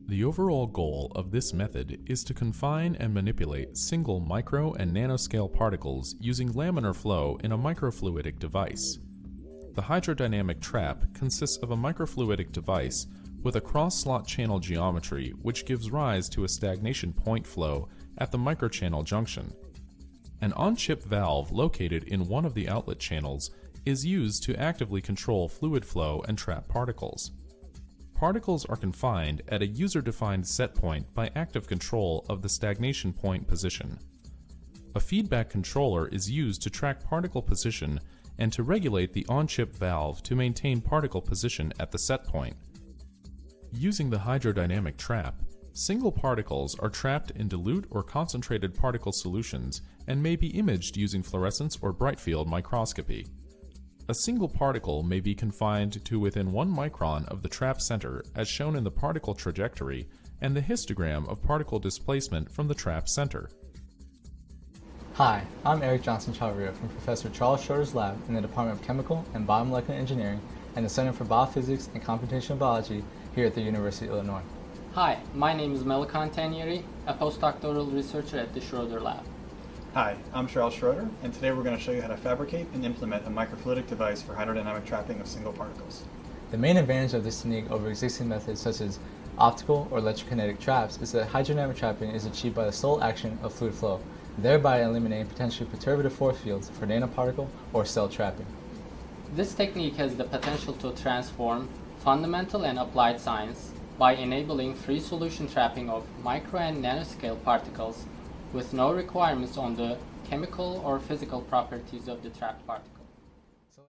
The overall goal of this method is to confine and manipulate single micro and nanoscale particles using laminar flow in a microfluidic device. The hydrodynamic trap consists of a microfluidic device with a cross-slot channel geometry which gives rise to a stagnation point flow at the microchannel junction. An on-chip valve located in one of the outlet channels is used to actively control fluid flow and trap particles. Particles are confined at a user-defined set point by active control of the stagnation point position. A feedback controller is used to track particle position and to regulate the on-chip valve to maintain particle position at the set point. Using the hydrodynamic trap, single particles are trapped in dilute or concentrated particle solutions and may be imaged using fluorescence or bright field microscopy. A single particle may be confined to within 1 micron of the trap center as shown in the particle trajectory and the histogram of particle displacement from the trap center. Hi, I'm Eric Johnson Chavria from Professor Charles Schroeder's lab in the Department of Chemical and Biomolecular Engineering and the Center for Biophysics and Computational Biology here at the University of Illinois. Hi, my name is Melikan Tanieri, a postdoctoral researcher at the Schroeder lab. Hi, I'm Charles Schroeder, and today we're going to show you how to fabricate and implement a microfluidic device for hydrodynamic trapping of single particles. The main advantage of this technique over existing methods such as optical or electrokinetic traps is that hydrodynamic trapping is achieved by the sole action of fluid flow, thereby eliminating potentially perturbative force fields for nanoparticle or cell trapping. This technique has the potential to transform fundamental and applied science by enabling free solution trapping of micro and nanoscale particles with no requirements on the chemical or physical properties of the trapped particle.